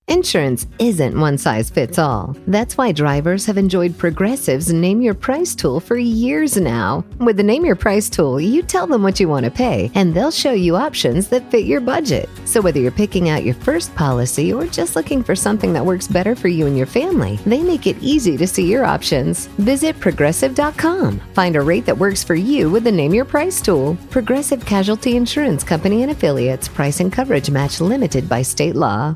Insurance isn't one size fits all. That's why drivers have enjoyed Progressive's Name Your Price tool for years now. With the Name Your Price tool, you tell them what you want to pay, and they'll show you options that fit your budget. So whether you're picking out your first policy or just looking for something that works better for you and your family, they make it easy to see your options. Visit Progressive.com. Find a rate that works for you with the Name Your Price tool. Progressive Casualty Insurance Company and Affiliates. Price and coverage match limited by state law.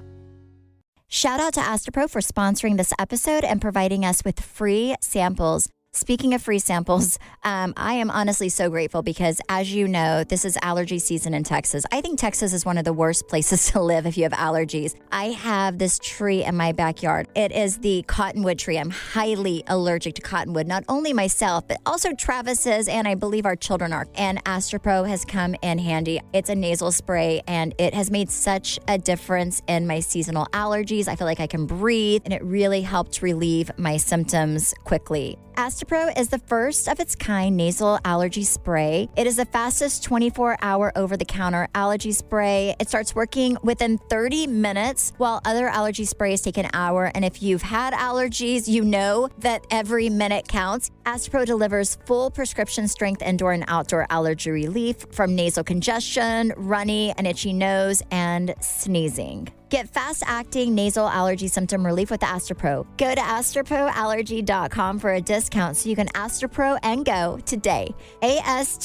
Shout out to Astropro for sponsoring this episode and providing us with free samples. Speaking of free samples, I am honestly so grateful because, as you know, this is allergy season in Texas. I think Texas is one of the worst places to live if you have allergies. I have this tree in my backyard. It is the cottonwood tree. I'm highly allergic to cottonwood, not only myself, but also Travis's, and I believe our children are. And Astropro has come in handy. It's a nasal spray, and it has made such a difference in my seasonal allergies. I feel like I can breathe, and it really helped relieve my symptoms quickly. Astropro is the first of its kind nasal allergy spray. It is the fastest 24-hour over-the-counter allergy spray. It starts working within 30 minutes, while other allergy sprays take an hour. And if you've had allergies, you know that every minute counts. Astropro delivers full prescription strength indoor and outdoor allergy relief from nasal congestion, runny and itchy nose, and sneezing. Get fast-acting nasal allergy symptom relief with Astropro. Go to astroproallergy.com for a discount so you can Astropro and go today. ASTEPRO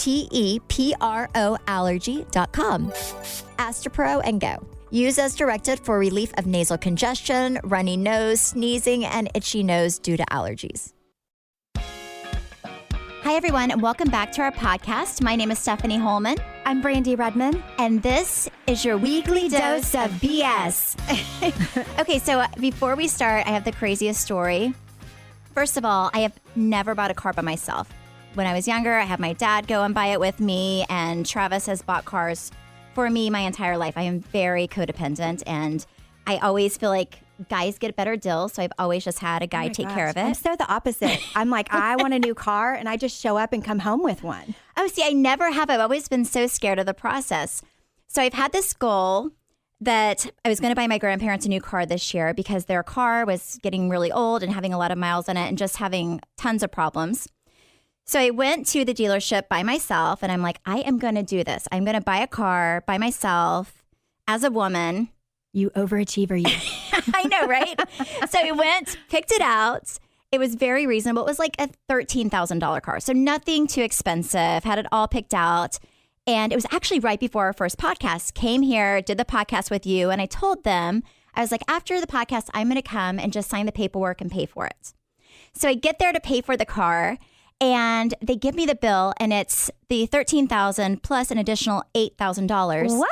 allergy.com. Astropro and go. Use as directed for relief of nasal congestion, runny nose, sneezing, and itchy nose due to allergies. Hi, everyone, and welcome back to our podcast. My name is Stephanie Holman. I'm Brandi Redmond. And this is your weekly dose of BS. Okay, so before we start, I have the craziest story. First of all, I have never bought a car by myself. When I was younger, I had my dad go and buy it with me, and Travis has bought cars for me my entire life. I am very codependent, and I always feel like guys get better deals, so I've always just had a guy take care of it. I'm so the opposite. I'm like, I want a new car, and I just show up and come home with one. Oh, see, I never have. I've always been so scared of the process. So I've had this goal that I was going to buy my grandparents a new car this year because their car was getting really old and having a lot of miles on it and just having tons of problems. So I went to the dealership by myself, and I'm like, I am going to do this. I'm going to buy a car by myself as a woman. You overachiever, you. I know, right? So we went, picked it out. It was very reasonable. It was like a $13,000 car. So nothing too expensive. Had it all picked out. And it was actually right before our first podcast. Came here, did the podcast with you. And I told them, I was like, after the podcast, I'm going to come and just sign the paperwork and pay for it. So I get there to pay for the car. And they give me the bill. And it's the $13,000 plus an additional $8,000. What?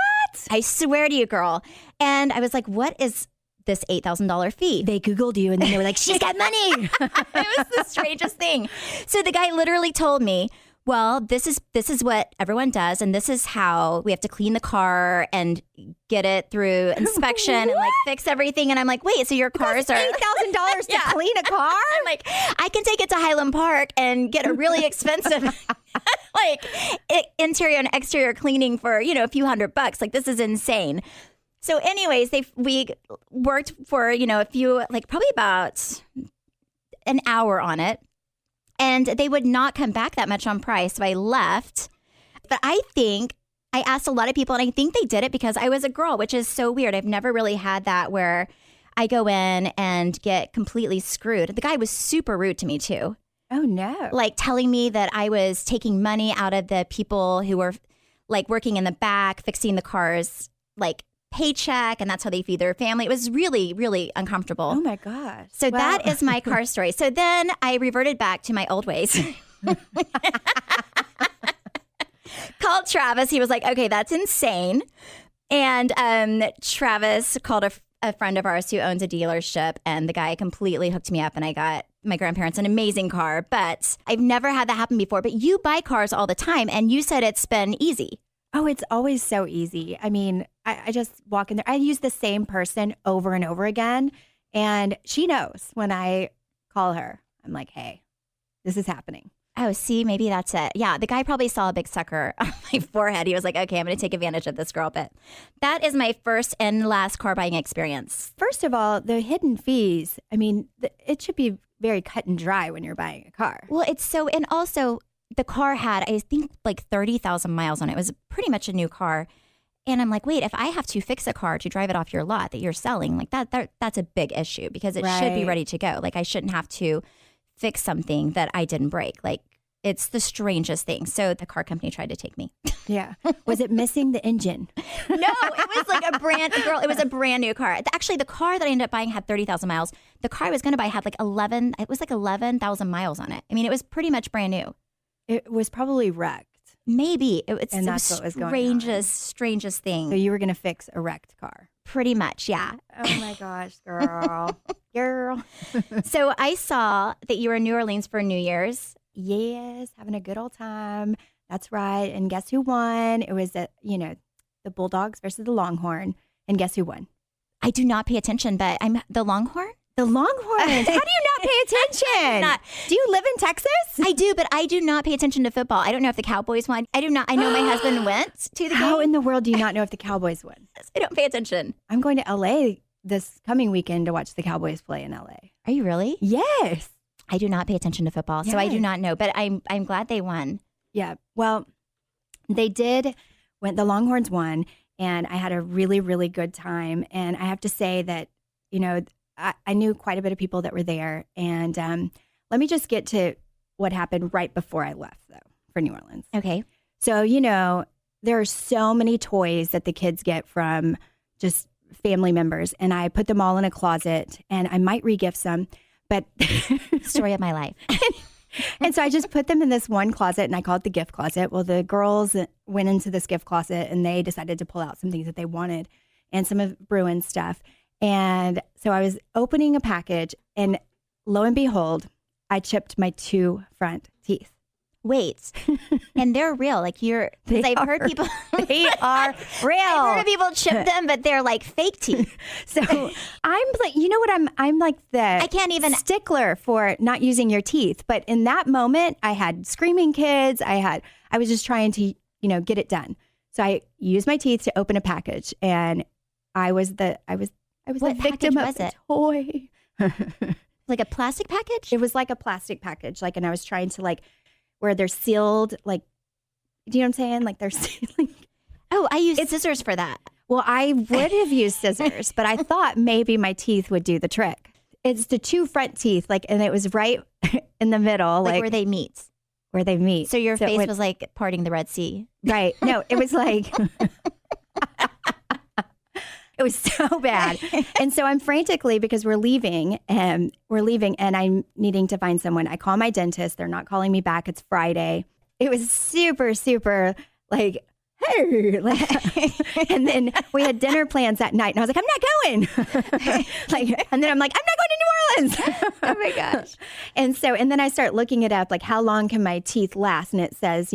I swear to you, girl. And I was like, what is this $8,000 fee? They Googled you and then they were like, she's got money. It was the strangest thing. So the guy literally told me, well, this is what everyone does. And this is how we have to clean the car and get it through inspection and like fix everything. And I'm like, wait, so your cars are $8,000 to clean a car? I'm like, I can take it to Highland Park and get a really expensive like interior and exterior cleaning for, a few $100. Like, this is insane. So anyways, we worked for, a few, like probably about an hour on it. And they would not come back that much on price. So I left. But I asked a lot of people, and I think they did it because I was a girl, which is so weird. I've never really had that where I go in and get completely screwed. The guy was super rude to me too. Oh, no. Like telling me that I was taking money out of the people who were like working in the back, fixing the cars, like paycheck, and that's how they feed their family. It was really, really uncomfortable. Oh my gosh. So that is my car story. So then I reverted back to my old ways. Called Travis. He was like, okay, that's insane. And Travis called a friend of ours who owns a dealership, and the guy completely hooked me up, and I got my grandparents an amazing car. But I've never had that happen before. But you buy cars all the time, and you said it's been easy. Oh, it's always so easy. I mean, I just walk in there. I use the same person over and over again. And she knows when I call her. I'm like, hey, this is happening. Oh, see, maybe that's it. Yeah, the guy probably saw a big sucker on my forehead. He was like, okay, I'm going to take advantage of this girl. But that is my first and last car buying experience. First of all, the hidden fees, I mean, it should be very cut and dry when you're buying a car. Well, and also the car had, I think, like 30,000 miles on it. It was pretty much a new car. And I'm like, wait, if I have to fix a car to drive it off your lot that you're selling, like that's a big issue because it should be ready to go. Like I shouldn't have to fix something that I didn't break. Like it's the strangest thing. So the car company tried to take me. Yeah. Was it missing the engine? No, it was like it was a brand new car. Actually, the car that I ended up buying had 30,000 miles. The car I was going to buy had like 11,000 miles on it. I mean, it was pretty much brand new. It was probably wrecked. Maybe. It's and that's what was going on. Strangest thing. So you were going to fix a wrecked car. Pretty much, yeah. Oh my gosh, girl. Girl. So I saw that you were in New Orleans for New Year's. Yes, having a good old time. That's right. And guess who won? It was the Bulldogs versus the Longhorn. And guess who won? I do not pay attention, but I'm the Longhorn. The Longhorns. How do you not pay attention? Do you live in Texas? I do, but I do not pay attention to football. I don't know if the Cowboys won. I do not. I know my husband went to the game. How in the world do you not know if the Cowboys won? I don't pay attention. I'm going to LA this coming weekend to watch the Cowboys play in LA. Are you really? Yes. I do not pay attention to football, so I do not know. But I'm glad they won. Yeah. Well, they did. When the Longhorns won, and I had a really, really good time. And I have to say that, I knew quite a bit of people that were there. And let me just get to what happened right before I left, though, for New Orleans. Okay. So, there are so many toys that the kids get from just family members. And I put them all in a closet, and I might re-gift some. But story of my life. And so I just put them in this one closet, and I call it the gift closet. Well, the girls went into this gift closet, and they decided to pull out some things that they wanted and some of Bruin's stuff. And so I was opening a package, and lo and behold, I chipped my 2 front teeth. Wait, and they're real. Like I've heard people. They are real. I've heard people chip them, but they're like fake teeth. So I'm like, I'm like I can't even stickler for not using your teeth. But in that moment, I had screaming kids. I was just trying to, get it done. So I used my teeth to open a package, and I was the victim of the toy. Like a plastic package? It was like a plastic package. And I was trying to where they're sealed, do you know what I'm saying? Like they're sealing. Oh, I use scissors for that. Well, I would have used scissors, but I thought maybe my teeth would do the trick. It's the 2 front teeth, and it was right in the middle. Where they meet. Where they meet. So your face was like parting the Red Sea. Right. No, it was like... It was so bad. And so I'm frantically, because we're leaving and I'm needing to find someone. I call my dentist. They're not calling me back. It's Friday. It was super, super hey. And then we had dinner plans that night. And I was like, I'm not going. And then I'm like, I'm not going to New Orleans. Oh my gosh. And then I start looking it up, how long can my teeth last? And it says,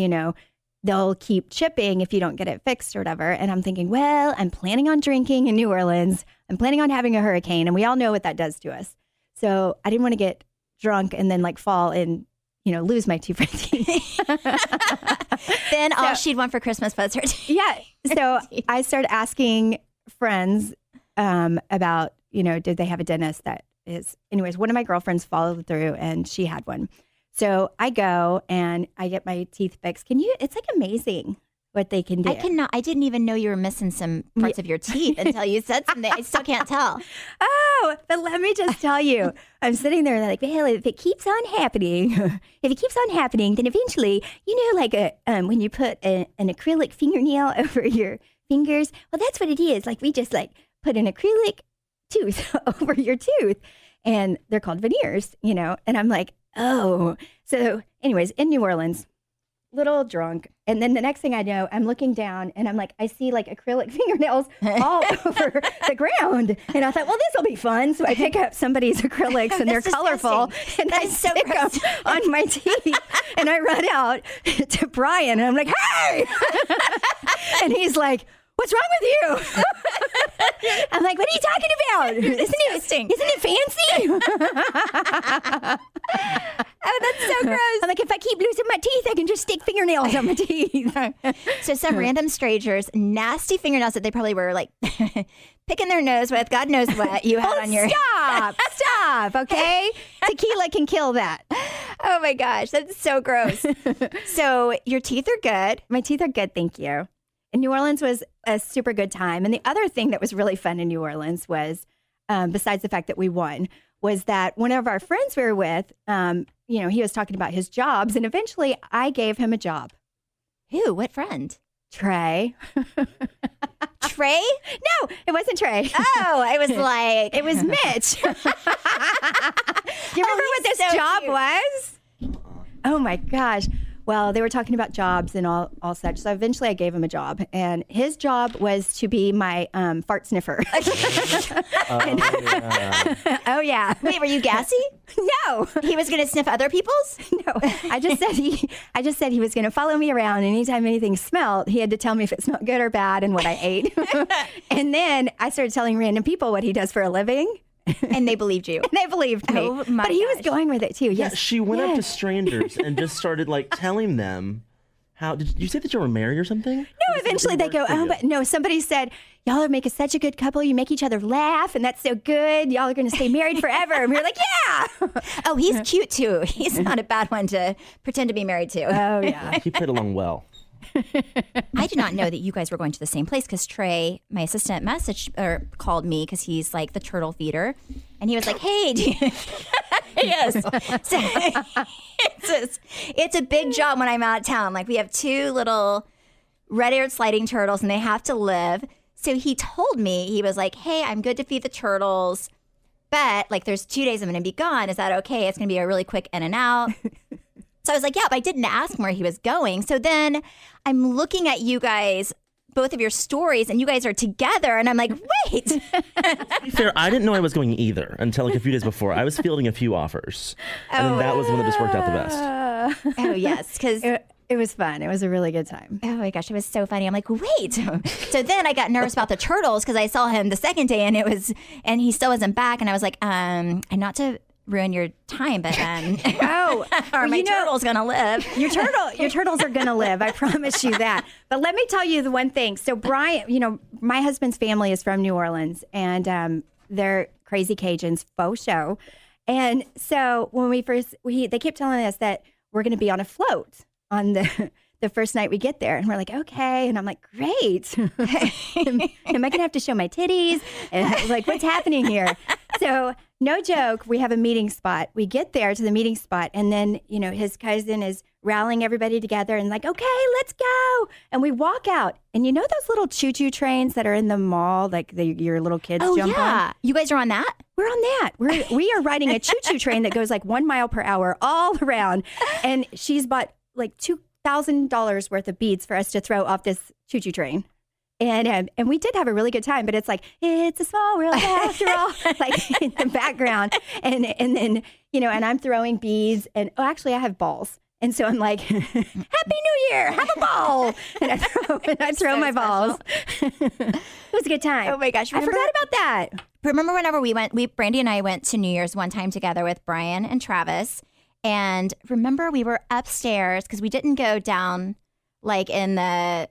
they'll keep chipping if you don't get it fixed or whatever. And I'm thinking, well, I'm planning on drinking in New Orleans. I'm planning on having a hurricane. And we all know what that does to us. So I didn't want to get drunk and then fall and, lose my 2 front teeth. Then all she'd want for Christmas was her teeth. Yeah. So I started asking friends about, did they have a dentist that is, anyways, one of my girlfriends followed through and she had one. So I go and I get my teeth fixed. It's amazing what they can do. I didn't even know you were missing some parts of your teeth until you said something. I still can't tell. Oh, but let me just tell you, I'm sitting there and they're like, well, if it keeps on happening, then eventually, when you put an acrylic fingernail over your fingers, well, that's what it is. We just put an acrylic tooth over your tooth, and they're called veneers, and I'm like, oh. So anyways, in New Orleans, little drunk. And then the next thing I know, I'm looking down and I'm like, I see acrylic fingernails all over the ground. And I thought, well, this will be fun. So I pick up somebody's acrylics and they're colorful. And I stick them on my teeth. And I run out to Brian and I'm like, hey! And he's like, what's wrong with you? I'm like, what are you talking about? Isn't it fancy? Oh, that's so gross. I'm like, if I keep losing my teeth, I can just stick fingernails on my teeth. So some random strangers, nasty fingernails that they probably were like picking their nose with. God knows what you had on your. Stop. Okay, tequila can kill that. Oh my gosh, that's so gross. So your teeth are good. My teeth are good, thank you. And New Orleans was a super good time. And the other thing that was really fun in New Orleans was, besides the fact that we won, was that one of our friends we were with, he was talking about his jobs, and eventually I gave him a job. Who? What friend? Trey. Trey? No, it wasn't Trey. Oh, I was like, it was Mitch. You remember what this job was? Oh my gosh. Well, they were talking about jobs and all such. So eventually I gave him a job. And his job was to be my fart sniffer. Oh, yeah. Wait, were you gassy? No. He was going to sniff other people's? No. I just said he was going to follow me around. And anytime anything smelled, he had to tell me if it smelled good or bad and what I ate. And then I started telling random people what he does for a living. And they believed you. They believed me. Oh, my but he was going with it too. Yeah, Yes. she went up to strangers and just started like telling them how. Did you say that you were married or something? No, eventually they go, oh, but no, somebody said, y'all are making such a good couple. You make each other laugh, and that's so good. Y'all are going to stay married forever. And we were like, yeah. Oh, he's cute too. He's not a bad one to pretend to be married to. Oh, yeah. He played along well. I did not know that you guys were going to the same place because Trey, my assistant, called me because he's like the turtle feeder, and he was like, "Hey, do you-" yes, so, it's a big job when I'm out of town. Like we have 2 little red-eared sliding turtles, and they have to live. So he told me, he was like, "Hey, I'm good to feed the turtles, but like there's 2 days I'm going to be gone. Is that okay? It's going to be a really quick in and out." So I was like, yeah, but I didn't ask him where he was going. So then I'm looking at you guys, both of your stories, and you guys are together. And I'm like, wait. To be fair, I didn't know I was going either until like a few days before. I was fielding a few offers. And then that was the one that just worked out the best. Oh, yes. Because it was fun. It was a really good time. Oh my gosh, it was so funny. I'm like, wait. So then I got nervous about the turtles because I saw him the second day and he still wasn't back. And I was like, and not to ruin your time, but are my turtles gonna live? Your turtles are gonna live. I promise you that. But let me tell you the one thing. So Brian, my husband's family is from New Orleans, and they're crazy Cajuns, faux show. And so when they kept telling us that we're gonna be on a float on the first night we get there. And we're like, okay. And I'm like, great. Am I going to have to show my titties? And like, what's happening here? So no joke, we have a meeting spot. We get there to the meeting spot. And then, his cousin is rallying everybody together and like, okay, let's go. And we walk out. And those little choo-choo trains that are in the mall, like your little kids jump on? You guys are on that? We're on that. We are riding a choo-choo train that goes like 1 mile per hour all around. And she's bought like $2,000 worth of beads for us to throw off this choo-choo train. And we did have a really good time, but it's like, it's a small world after all, like in the background. And then, and I'm throwing beads and actually I have balls. And so I'm like, Happy New Year, have a ball. And I throw my balls. It was a good time. Oh my gosh. I forgot about that. Remember whenever Brandi and I went to New Year's one time together with Brian and Travis. And remember we were upstairs because we didn't go down like in the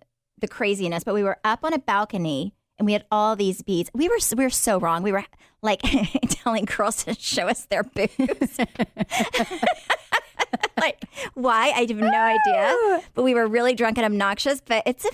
craziness, but we were up on a balcony and we had all these beads. We were so wrong. We were like telling girls to show us their boobs. Like, why? I have no idea. But we were really drunk and obnoxious. But it's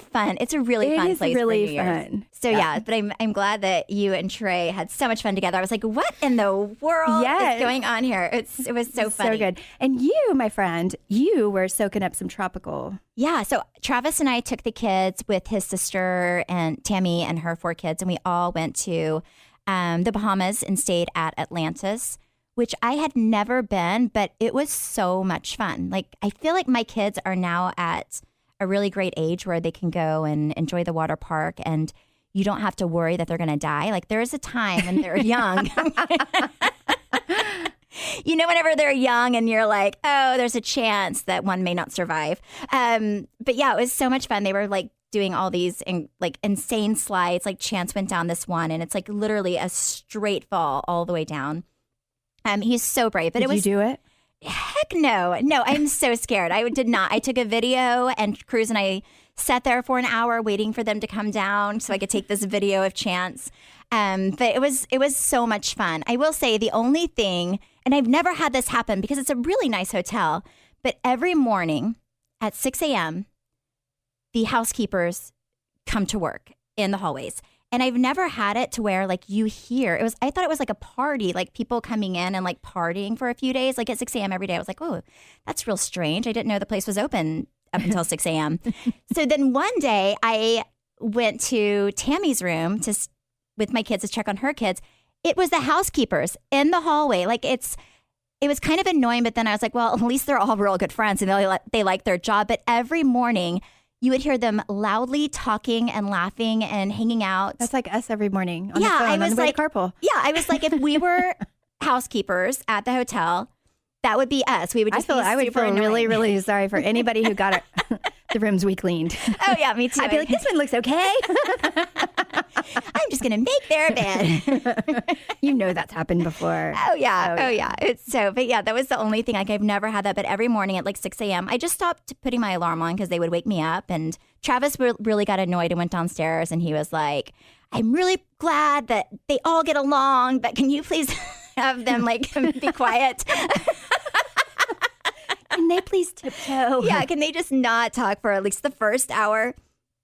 a really fun place. Really for New Year's. fun. So yeah, but I'm glad that you and Trey had so much fun together. I was like, what in the world is going on here? It was so funny. So good. And you, my friend, you were soaking up some tropical. Yeah. So Travis and I took the kids with his sister and Tammy and her 4 kids, and we all went to the Bahamas and stayed at Atlantis, which I had never been, but it was so much fun. Like, I feel like my kids are now at a really great age where they can go and enjoy the water park, and you don't have to worry that they're going to die. Like, there is a time when they're young. Whenever they're young and you're like, oh, there's a chance that one may not survive. But yeah, it was so much fun. They were like doing all these insane slides. Like Chance went down this one, and it's like literally a straight fall all the way down. He's so brave. But Did you do it? heck no. No, I'm so scared. I did not. I took a video, and Cruz and I sat there for an hour waiting for them to come down so I could take this video of Chance. But it was so much fun. I will say the only thing, and I've never had this happen because it's a really nice hotel, but every morning at 6 a.m., the housekeepers come to work in the hallways. And I've never had it to where like you hear, I thought it was like a party, like people coming in and like partying for a few days, like at 6 a.m. every day. I was like, oh, that's real strange. I didn't know the place was open up until 6 a.m. So then one day I went to Tammy's room with my kids to check on her kids. It was the housekeepers in the hallway. Like it was kind of annoying, but then I was like, well, at least they're all real good friends and they like their job. But every morning you would hear them loudly talking and laughing and hanging out. That's like us every morning on the phone, on the way to carpool. Yeah, I was like, if we were housekeepers at the hotel, that would be us. We would just I would feel annoying. really, really sorry for anybody who got the rooms we cleaned. Oh, yeah, me too. I'd be like, this one looks okay. I'm just going to make their bed. You know that's happened before. Oh, yeah. But yeah, that was the only thing. Like, I've never had that. But every morning at like 6 a.m., I just stopped putting my alarm on because they would wake me up. And Travis really got annoyed and went downstairs. And he was like, I'm really glad that they all get along, but can you please have them like be quiet? Can they please tiptoe? Yeah, can they just not talk for at least the first hour?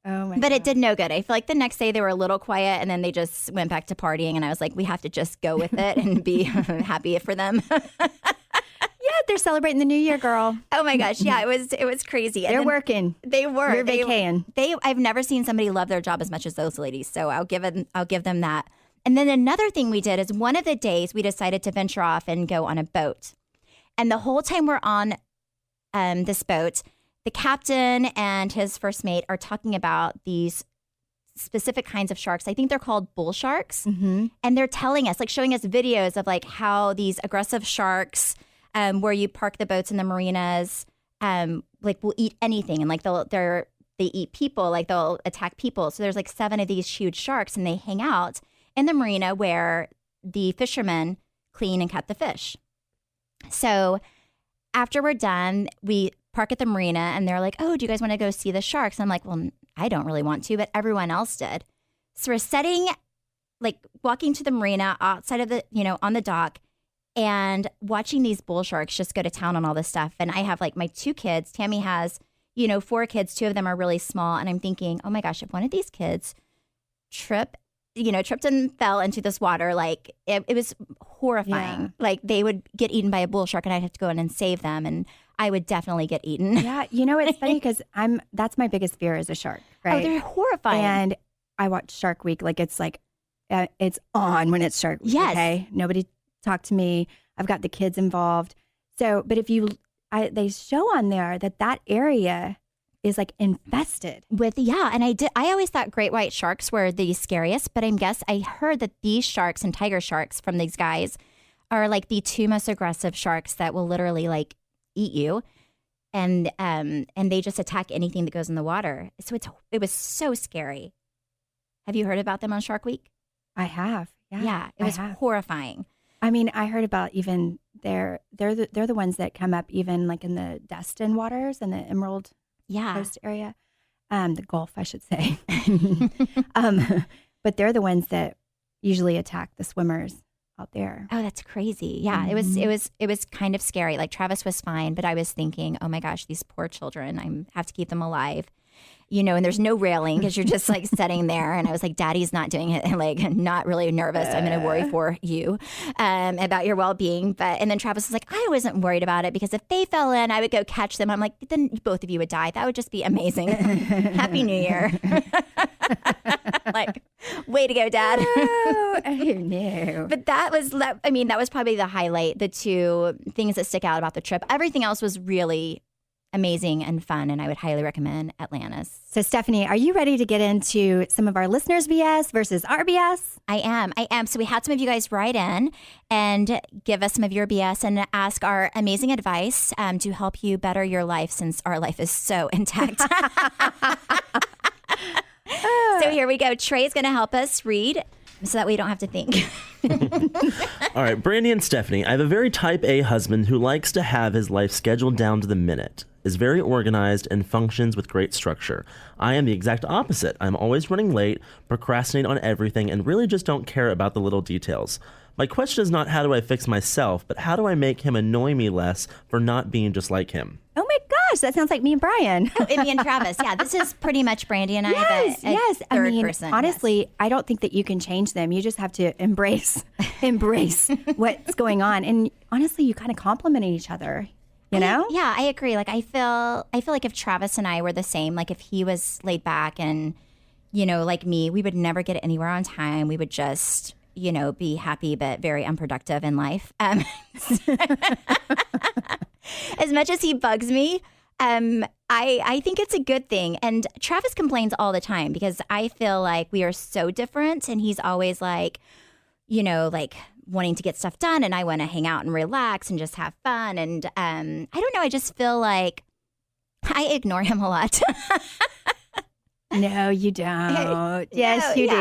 Oh my But God. it did no good. I feel like the next day they were a little quiet and then they just went back to partying. And I was like, we have to just go with it and be happy for them. Yeah, they're celebrating the new year, girl. Oh my gosh. Yeah, it was crazy. They're working. They were. You're vacaying. I've never seen somebody love their job as much as those ladies. So I'll give them that. And then another thing we did is one of the days we decided to venture off and go on a boat. And the whole time we're on this boat, the captain and his first mate are talking about these specific kinds of sharks. I think they're called bull sharks. Mm-hmm. And they're telling us, like showing us videos of like how these aggressive sharks, where you park the boats in the marinas, like will eat anything. And like they eat people, like they'll attack people. So there's like 7 of these huge sharks and they hang out in the marina where the fishermen clean and cut the fish. So after we're done, we park at the marina and they're like, oh, do you guys want to go see the sharks? And I'm like, well, I don't really want to, but everyone else did. So we're walking to the marina outside of the, on the dock and watching these bull sharks just go to town on all this stuff. And I have like my 2 kids. Tammy has, 4 kids. 2 of them are really small. And I'm thinking, oh my gosh, if one of these kids tripped and fell into this water, like it was horrifying. Yeah. Like they would get eaten by a bull shark and I'd have to go in and save them. And I would definitely get eaten. Yeah, it's funny because that's my biggest fear is a shark, right? Oh, they're horrifying. And I watch Shark Week. Like it's on when it's Shark Week. Yes. Okay, nobody talk to me. I've got the kids involved. So, but if they show on there that area is like infested with, and I always thought great white sharks were the scariest, but I heard that these sharks and tiger sharks from these guys are like the 2 most aggressive sharks that will literally like eat you, and they just attack anything that goes in the water. So it was so scary. Have you heard about them on Shark Week? I have. Yeah, it was horrifying. I mean, I heard about even they're the ones that come up even like in the Destin waters and the Emerald Coast area, the Gulf, I should say. But they're the ones that usually attack the swimmers out there. Oh, that's crazy. Yeah, Mm-hmm. it was kind of scary. Like Travis was fine, but I was thinking, oh my gosh, these poor children, I have to keep them alive. And there's no railing because you're just like sitting there. And I was like, Daddy's not doing it, like not really nervous. I'm going to worry for you about your well-being. And then Travis was like, I wasn't worried about it because if they fell in, I would go catch them. I'm like, then both of you would die. That would just be amazing. Happy New Year. Like, way to go, Dad. Oh, no. But that was probably the highlight, the 2 things that stick out about the trip. Everything else was really amazing and fun, and I would highly recommend Atlantis. So, Stephanie, are you ready to get into some of our listeners' BS versus our BS? I am. So we had some of you guys write in and give us some of your BS and ask our amazing advice to help you better your life since our life is so intact. So here we go. Trey's going to help us read so that we don't have to think. All right, Brandi and Stephanie, I have a very type A husband who likes to have his life scheduled down to the minute, is very organized, and functions with great structure. I am the exact opposite. I'm always running late, procrastinate on everything, and really just don't care about the little details. My question is not how do I fix myself, but how do I make him annoy me less for not being just like him? Oh my gosh, that sounds like me and Brian. Oh, and me and Travis. Yeah, this is pretty much Brandi and I. Yes, yes. Third I mean, person, honestly, yes. I don't think that you can change them. You just have to embrace what's going on. And honestly, you kind of complement each other. You know? Yeah, I agree. Like I feel like if Travis and I were the same, like if he was laid back and, like me, we would never get anywhere on time. We would just, be happy but very unproductive in life. As much as he bugs me, I think it's a good thing. And Travis complains all the time because I feel like we are so different, and he's always like, like wanting to get stuff done, and I want to hang out and relax and just have fun. And I don't know, I just feel like I ignore him a lot. No, you don't. Yes, No, you do.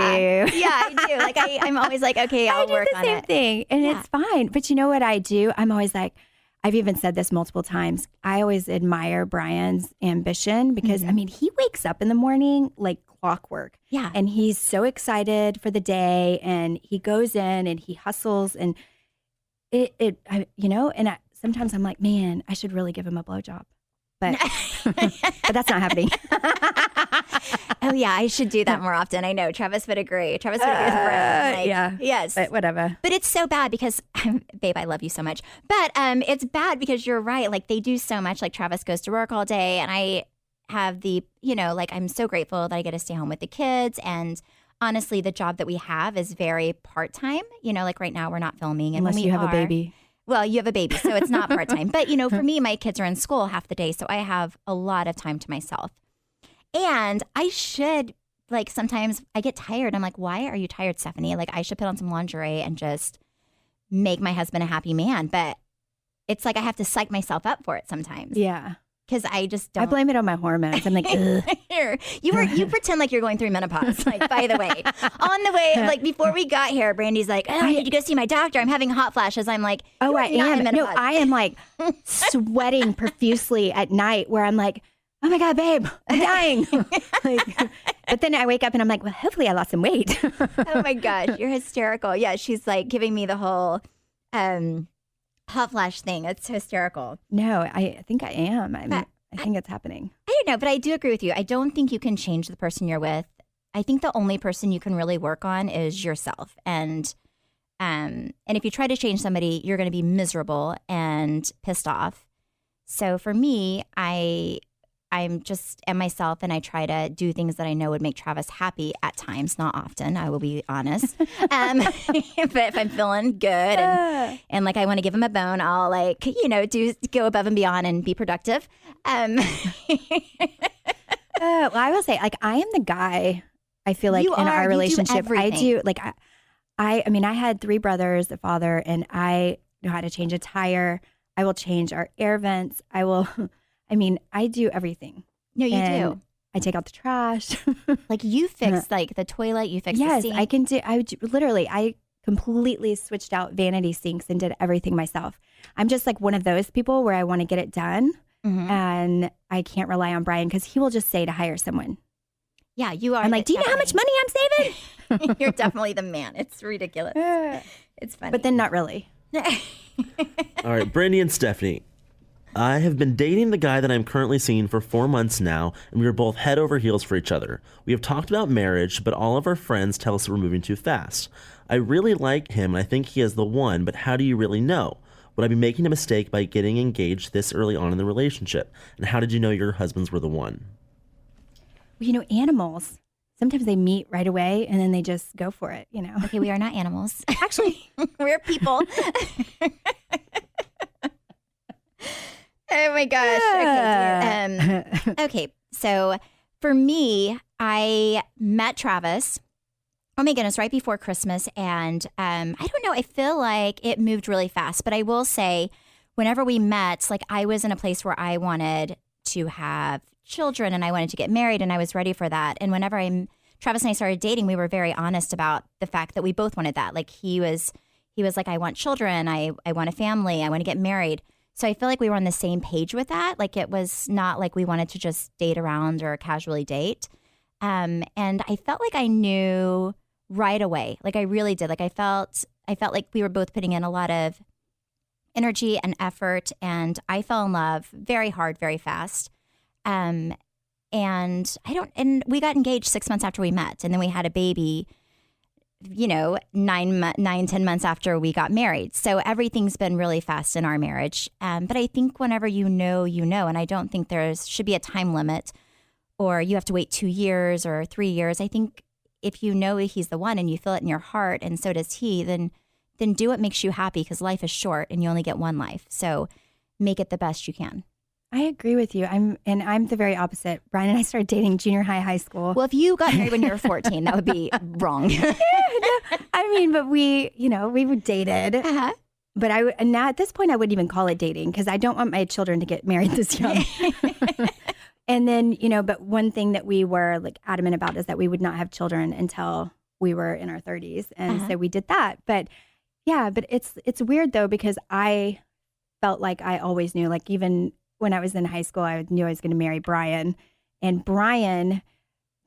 Yeah, I do. Like I'm always like, okay, I'll work on I do the same it. thing, and Yeah. it's fine. But you know what I do? I'm always like, I've even said this multiple times. I always admire Brian's ambition because, I mean, he wakes up in the morning like clockwork. Yeah. And he's so excited for the day, and he goes in and he hustles, and sometimes I'm like, man, I should really give him a blowjob. But that's not happening. Oh yeah, I should do that more often. I know Travis would agree. Travis would agree with Brian. Like, yeah. Yes. But whatever. But it's so bad because, babe, I love you so much. But it's bad because you're right. Like they do so much. Like Travis goes to work all day, and I have the, like I'm so grateful that I get to stay home with the kids. And honestly, the job that we have is very part time. Like right now we're not filming, and Unless when you we have a baby. Well, you have a baby, so it's not part time. But for me, my kids are in school half the day, so I have a lot of time to myself. And I should. Like sometimes I get tired. I'm like, why are you tired, Stephanie? Like I should put on some lingerie and just make my husband a happy man. But it's like I have to psych myself up for it sometimes. Yeah. Because I just don't. I blame it on my hormones. I'm like, ugh. Here, you pretend like you're going through menopause. Like, by the way, on the way, like before we got here, Brandy's like, oh, I need to go see my doctor. I'm having hot flashes. I'm like, Oh, I am. No, menopause. I am like sweating profusely at night where I'm like, oh my God, babe, I'm dying. But then I wake up and I'm like, well, hopefully I lost some weight. Oh my gosh, you're hysterical. Yeah, she's like giving me the whole hot flash thing. It's hysterical. No, I think I am. I think it's happening. I don't know, but I do agree with you. I don't think you can change the person you're with. I think the only person you can really work on is yourself. And if you try to change somebody, you're going to be miserable and pissed off. So for me, I'm just am myself, and I try to do things that I know would make Travis happy at times, not often, I will be honest. But if I'm feeling good and like I want to give him a bone, I'll like, go above and beyond and be productive. Well, I will say, like, I am the guy, I feel like, You in are. our You do relationship. I everything. do, like, I mean, I had 3 brothers, a father, and I know how to change a tire. I will change our air vents. I do everything. No, you And do. I take out the trash. Like you fix like the toilet, you fix Yes, the sink. I can do. I completely switched out vanity sinks and did everything myself. I'm just like one of those people where I want to get it done, and I can't rely on Brian because he will just say to hire someone. Yeah, you are. I'm like, do you know how much money I'm saving? money? You're definitely the man. It's ridiculous. It's funny. But then not really. All right, Brandi and Stephanie. I have been dating the guy that I'm currently seeing for 4 months now, and we are both head over heels for each other. We have talked about marriage, but all of our friends tell us we're moving too fast. I really like him, and I think he is the one, but how do you really know? Would I be making a mistake by getting engaged this early on in the relationship? And how did you know your husbands were the one? Well, animals. Sometimes they meet right away and then they just go for it, Okay, we are not animals. Actually, we're people. Oh my gosh. Okay, so for me, I met Travis, oh my goodness, right before Christmas. And I don't know, I feel like it moved really fast. But I will say, whenever we met, like I was in a place where I wanted to have children and I wanted to get married and I was ready for that. And whenever I Travis and I started dating, we were very honest about the fact that we both wanted that. Like he was like, I want children. I want a family. I want to get married. So I feel like we were on the same page with that. Like it was not like we wanted to just date around or casually date. And I felt like I knew right away. Like I really did. Like I felt like we were both putting in a lot of energy and effort, and I fell in love very hard, very fast. And we got engaged 6 months after we met, and then we had a baby, 10 months after we got married. So everything's been really fast in our marriage. But I think whenever you know, and I don't think there should be a time limit or you have to wait 2 years or 3 years. I think if you know he's the one and you feel it in your heart and so does he, then do what makes you happy, because life is short and you only get one life. So make it the best you can. I agree with you. I'm the very opposite. Brian and I started dating junior high school. Well, if you got married when you were 14, that would be wrong. But we dated. Uh-huh. But now at this point, I wouldn't even call it dating, because I don't want my children to get married this young. And then, but one thing that we were like adamant about is that we would not have children until we were in our 30s. And so we did that. But yeah, but it's weird though, because I felt like I always knew, like even when I was in high school, I knew I was going to marry Brian. And Brian,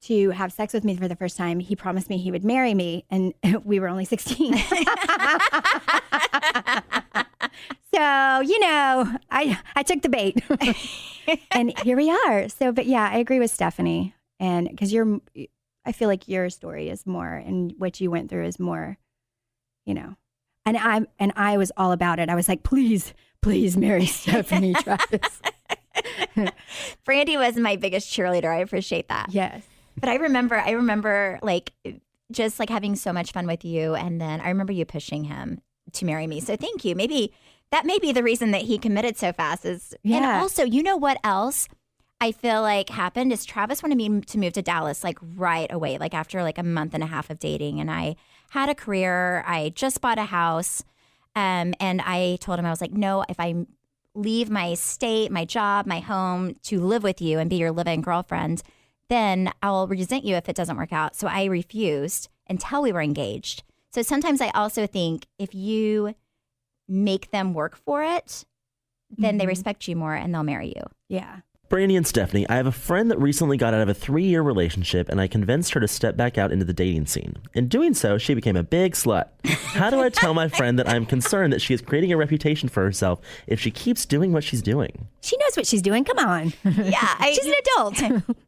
to have sex with me for the first time, he promised me he would marry me. And we were only 16. So, I took the bait. And here we are. So, but yeah, I agree with Stephanie. And because I feel like your story is more, and what you went through is more, And I was all about it. I was like, please marry Stephanie, Travis. Brandi was my biggest cheerleader. I appreciate that. Yes. But I remember like just like having so much fun with you. And then I remember you pushing him to marry me. So thank you. Maybe that may be the reason that he committed so fast is, and also, what else I feel like happened is Travis wanted me to move to Dallas like right away, like after like a month and a half of dating. And I had a career. I just bought a house. And I told him, I was like, no, if I leave my state, my job, my home to live with you and be your live-in girlfriend, then I'll resent you if it doesn't work out. So I refused until we were engaged. So sometimes I also think if you make them work for it, then they respect you more and they'll marry you. Yeah. Brandi and Stephanie, I have a friend that recently got out of a 3-year relationship, and I convinced her to step back out into the dating scene. In doing so, she became a big slut. How do I tell my friend that I'm concerned that she is creating a reputation for herself if she keeps doing what she's doing? She knows what she's doing. Come on. Yeah. She's an adult.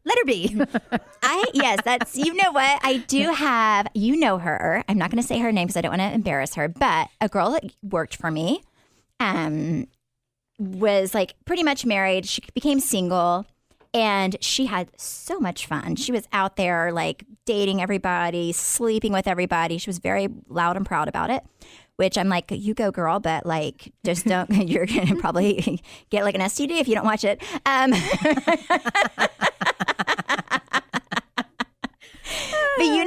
Let her be. Yes, that's, what? I do have, her. I'm not going to say her name because I don't want to embarrass her, but a girl that worked for me, was like pretty much married. She became single and she had so much fun. She was out there like dating everybody, sleeping with everybody. She was very loud and proud about it, which I'm like, you go girl, but like just don't, you're going to probably get like an STD if you don't watch it.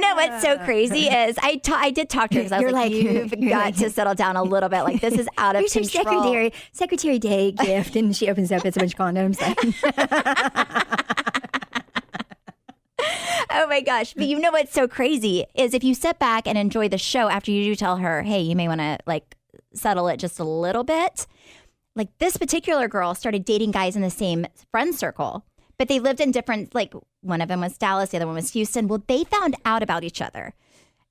But what's so crazy is I did talk to her because I was like, you've got to settle down a little bit. Like, this is out of control. Here's your Secretary Day gift. And she opens up, it's a bunch of condoms. Oh my gosh. But what's so crazy is if you sit back and enjoy the show after you do tell her, hey, you may want to like settle it just a little bit. Like this particular girl started dating guys in the same friend circle. But they lived in different, like one of them was Dallas, the other one was Houston. Well, they found out about each other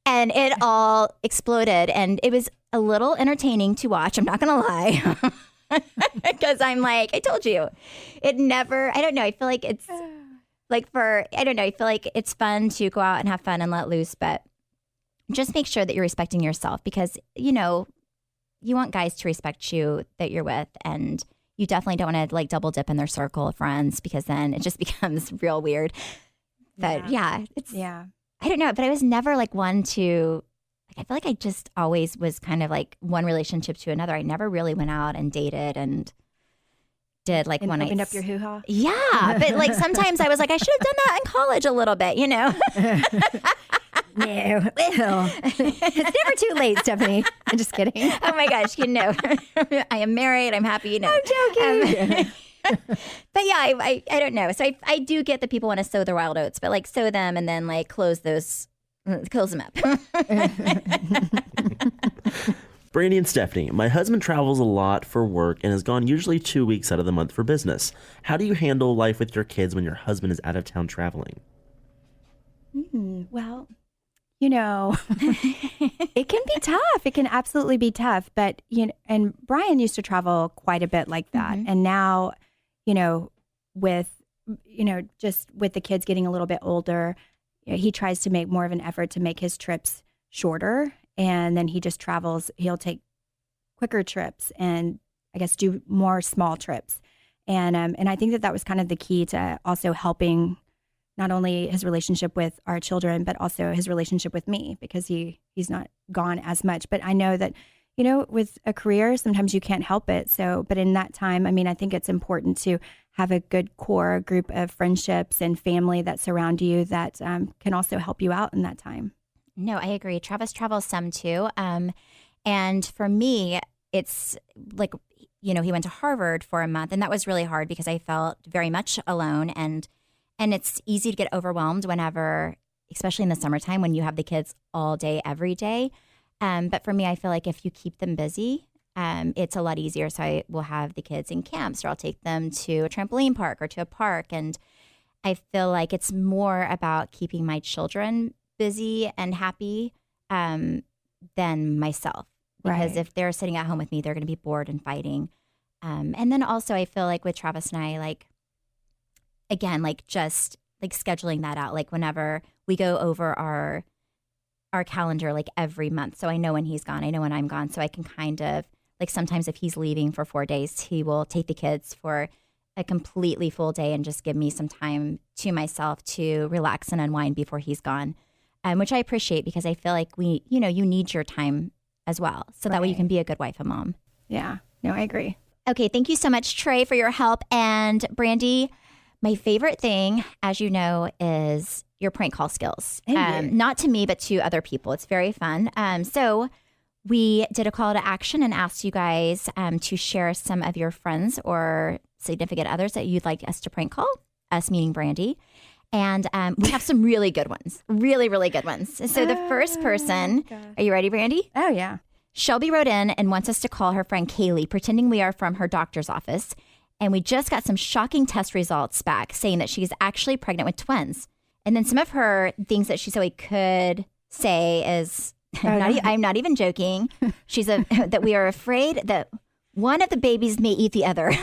and it all exploded. And it was a little entertaining to watch. I'm not going to lie. Because I'm like, I told you. It never, I don't know. I feel like it's like I feel like it's fun to go out and have fun and let loose. But just make sure that you're respecting yourself because, you want guys to respect you that you're with. And you definitely don't want to like double dip in their circle of friends because then it just becomes real weird. But I don't know. But I was never like one to, like, I feel like I just always was kind of like one relationship to another. I never really went out and dated and did like one night. Opened up your hoo-ha? Yeah. But like sometimes I was like, I should have done that in college a little bit, No, well, it's never too late, Stephanie. I'm just kidding. Oh my gosh, I am married. I'm happy. I'm joking. But yeah, I don't know. So I do get that people want to sow their wild oats, but like sow them and then like close them up. Brandi and Stephanie, my husband travels a lot for work and is gone usually 2 weeks out of the month for business. How do you handle life with your kids when your husband is out of town traveling? Well, it can be tough. It can absolutely be tough. But, and Brian used to travel quite a bit like that. Mm-hmm. And now, with, just with the kids getting a little bit older, he tries to make more of an effort to make his trips shorter. And then he just travels. He'll take quicker trips and I guess do more small trips. And I think that was kind of the key to also helping not only his relationship with our children, but also his relationship with me, because he's not gone as much. But I know that, with a career, sometimes you can't help it. So, but in that time, I think it's important to have a good core group of friendships and family that surround you that can also help you out in that time. No, I agree. Travis travels some too. And for me, it's like, he went to Harvard for a month, and that was really hard because I felt very much alone. And it's easy to get overwhelmed whenever, especially in the summertime, when you have the kids all day, every day. But for me, I feel like if you keep them busy, it's a lot easier. So I will have the kids in camps, or I'll take them to a trampoline park or to a park. And I feel like it's more about keeping my children busy and happy than myself. Because if they're sitting at home with me, they're going to be bored and fighting. And then also I feel like with Travis and I, just scheduling that out, like whenever we go over our calendar, like every month. So I know when he's gone, I know when I'm gone. So I can kind of sometimes if he's leaving for 4 days, he will take the kids for a completely full day and just give me some time to myself to relax and unwind before he's gone. Which I appreciate, because I feel like you need your time as well. So that way you can be a good wife and mom. Yeah, no, I agree. Okay. Thank you so much, Trey, for your help. And Brandi, my favorite thing, as you know, is your prank call skills. Not to me, but to other people. It's very fun. So we did a call to action and asked you guys to share some of your friends or significant others that you'd like us to prank call, us meaning Brandi. And we have some really good ones, really, really good ones. So the first person, are you ready, Brandi? Oh, yeah. Shelby wrote in and wants us to call her friend Kaylee, pretending we are from her doctor's office. And we just got some shocking test results back saying that she's actually pregnant with twins. And then some of her things that she said we could say is, I'm not even joking. She said that we are afraid that one of the babies may eat the other.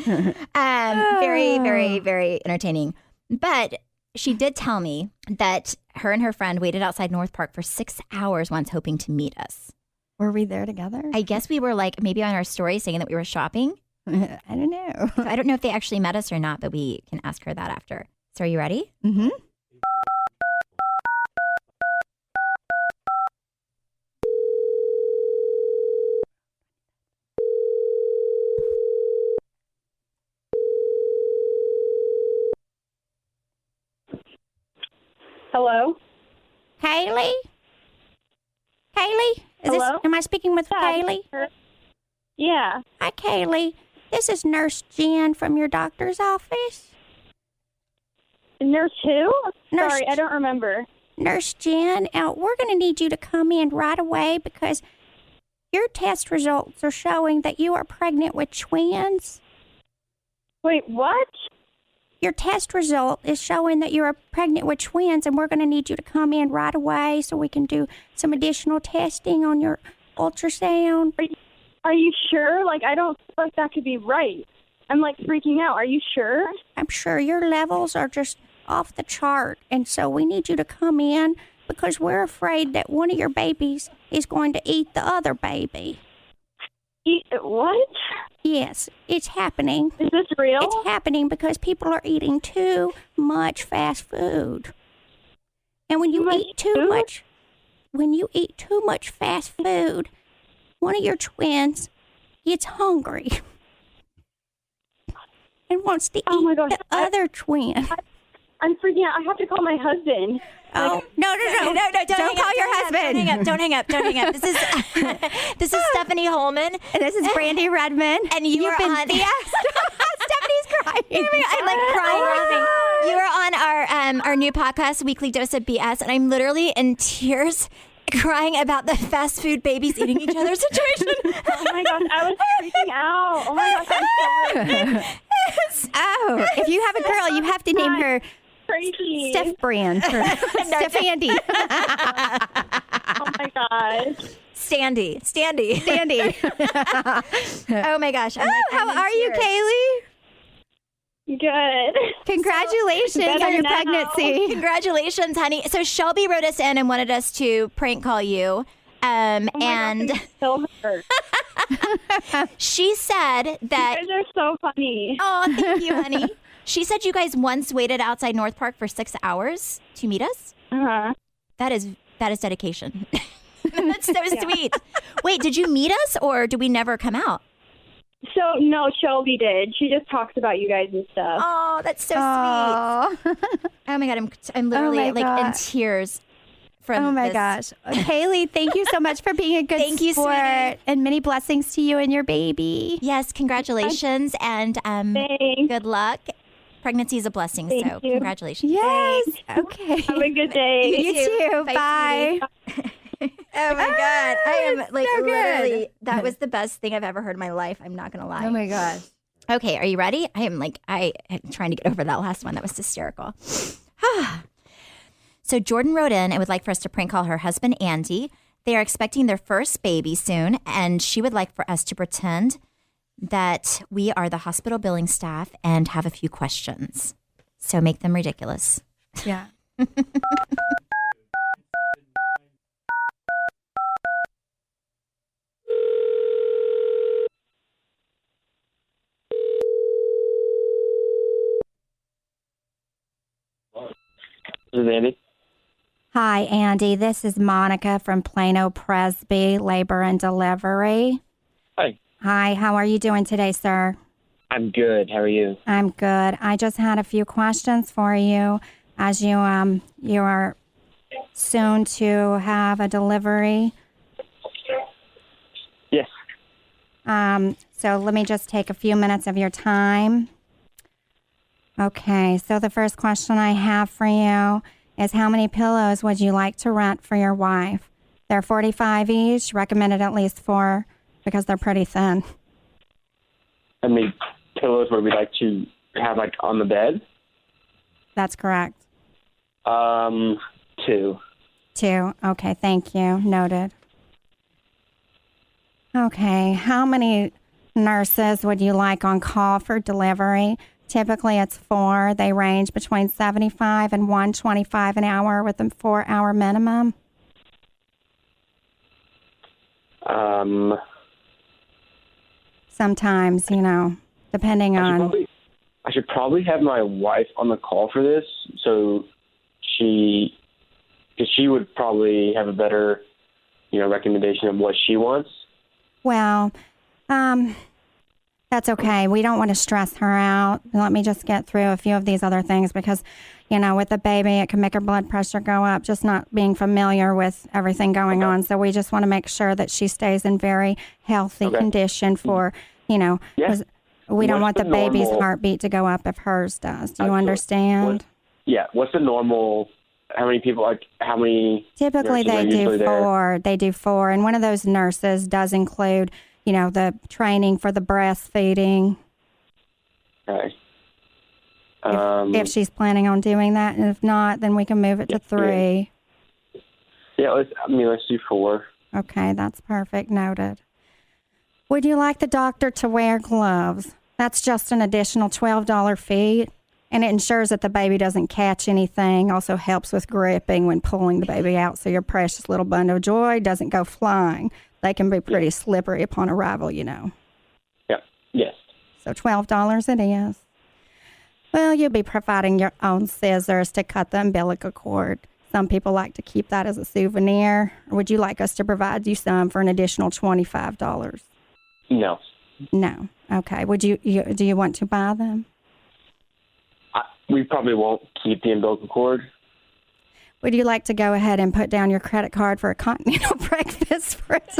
Very, very, very entertaining. But she did tell me that her and her friend waited outside North Park for 6 hours once, hoping to meet us. Were we there together? I guess we were maybe on our story saying that we were shopping. I don't know. So I don't know if they actually met us or not, but we can ask her that after. So are you ready? Mm-hmm. Hello? Kaylee? Kaylee? Hello? Am I speaking with Kaylee? Yeah. Hi, Kaylee. This is Nurse Jen from your doctor's office. Nurse who? Nurse Sorry, I don't remember. Nurse Jen, we're going to need you to come in right away because your test results are showing that you are pregnant with twins. Wait, what? Your test result is showing that you're pregnant with twins, and we're going to need you to come in right away so we can do some additional testing on your ultrasound. Are you sure? I don't feel like that could be right. I'm, freaking out. Are you sure? I'm sure your levels are just off the chart, and so we need you to come in because we're afraid that one of your babies is going to eat the other baby. Eat what? Yes, it's happening. Is this real? It's happening because people are eating too much fast food. And when you eat too much fast food, one of your twins gets hungry and wants to eat the other twin. I'm freaking out. I have to call my husband. Oh, no, don't call your husband. Don't hang up. This is Stephanie Holman. And this is Brandi Redmond. And you've been on. Stephanie's crying. I'm like crying laughing. You are on our new podcast, Weekly Dose of BS, and I'm literally in tears crying about the fast food babies eating each other situation. Oh my gosh, I was freaking out. Oh my gosh, I'm so Oh, if you have a girl, you have to name her crazy. Steph Brand or Steph Andy. Oh my gosh. Standy. Oh my gosh. How are you, Kaylee? Good. Congratulations Better on your now. pregnancy. Congratulations, honey. So Shelby wrote us in and wanted us to prank call you. Oh my And gosh, I'm so hurt. she said that. You guys are so funny. Oh, thank you, honey. She said you guys once waited outside North Park for 6 hours to meet us. Uh-huh. That is dedication. That's so sweet. Wait, did you meet us or did we never come out? So, no, Shelby did. She just talks about you guys and stuff. Oh, that's so sweet. Oh, Oh my God, I'm literally my like in God. tears from oh my this. gosh. Kaylee, thank you so much for being a good Thank you, sport. sweetie. And many blessings to you and your baby. Yes, congratulations and Thanks. good luck. Pregnancy is a blessing, Thank so you. congratulations. Yes. Okay. Have a good day. You too. Bye, Bye. Oh my God. I am like so good. literally, that was the best thing I've ever heard in my life. I'm not going to lie. Oh my gosh. Okay, are you ready? I am trying to get over that last one. That was hysterical. So Jordan wrote in and would like for us to prank call her husband, Andy. They are expecting their first baby soon, and she would like for us to pretend that we are the hospital billing staff and have a few questions. So make them ridiculous. Yeah. This is Andy. Hi, Andy. This is Monica from Plano Presby Labor and Delivery. Hi. Hi, how are you doing today, sir? I'm good. How are you? I'm good. I just had a few questions for you as you are soon to have a delivery. Yes. So let me just take a few minutes of your time. Okay, so the first question I have for you is how many pillows would you like to rent for your wife? They're 45 each, recommended at least 4 because they're pretty thin. How many pillows would we like to have, like, on the bed? That's correct. 2. 2. Okay, thank you. Noted. Okay, how many nurses would you like on call for delivery? Typically, it's 4. They range between 75 and 125 an hour with a 4-hour minimum. Sometimes, depending on... I should probably have my wife on the call for this, so because she would probably have a better, recommendation of what she wants. Well, that's okay. We don't want to stress her out. Let me just get through a few of these other things because, with the baby, it can make her blood pressure go up, just not being familiar with everything going on. So we just want to make sure that she stays in very healthy condition for, because we don't want the baby's heartbeat to go up if hers does. Do you understand? What's the normal, how many people, how many? Typically they do 4. They do 4. And one of those nurses does include the training for the breastfeeding. Okay. If she's planning on doing that, and if not, then we can move it to 3. Yeah, let's do 4. Okay, that's perfect. Noted. Would you like the doctor to wear gloves? That's just an additional $12 fee, and it ensures that the baby doesn't catch anything. Also helps with gripping when pulling the baby out, so your precious little bundle of joy doesn't go flying. They can be pretty slippery upon arrival, Yeah. Yes. So $12 it is. Well, you'll be providing your own scissors to cut the umbilical cord. Some people like to keep that as a souvenir. Or would you like us to provide you some for an additional $25? No. No. Okay. Would do you want to buy them? We probably won't keep the umbilical cord. Would you like to go ahead and put down your credit card for a continental breakfast for us?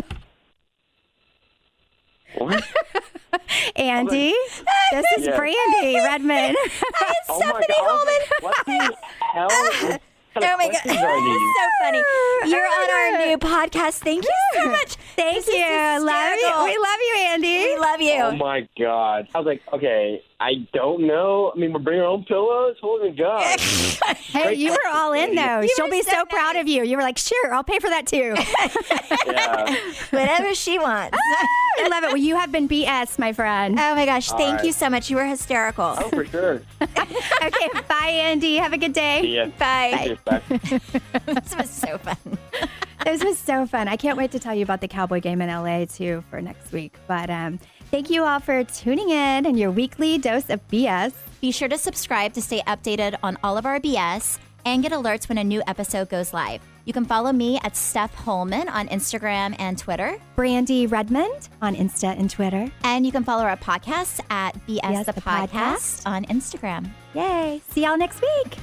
What? Andy, this is Brandi Redmond. Oh my God. What the hell? Oh my God. This is so funny. You're on our new podcast. Thank you so much. Thank you. Love you. We love you, Andy. We love you. Oh my God. I was like, okay, I don't know. I mean, we're bringing our own pillows? Holy God. Hey, you were all in, though. She'll be so proud of you. You were like, sure, I'll pay for that, too. Yeah. Whatever she wants. I love it. Well, you have been BS, my friend. Oh, my gosh. Thank right. you so much. You were hysterical. Oh, for sure. Okay, bye, Andy. Have a good day. See ya. Bye. Bye. This was so fun. This was so fun. I can't wait to tell you about the Cowboy game in LA, too, for next week. But thank you all for tuning in and your weekly dose of BS. Be sure to subscribe to stay updated on all of our BS and get alerts when a new episode goes live. You can follow me at Steph Holman on Instagram and Twitter. Brandi Redmond on Insta and Twitter. And you can follow our podcast at BS Yes, the the Podcast Podcast. on Instagram. Yay. See y'all next week.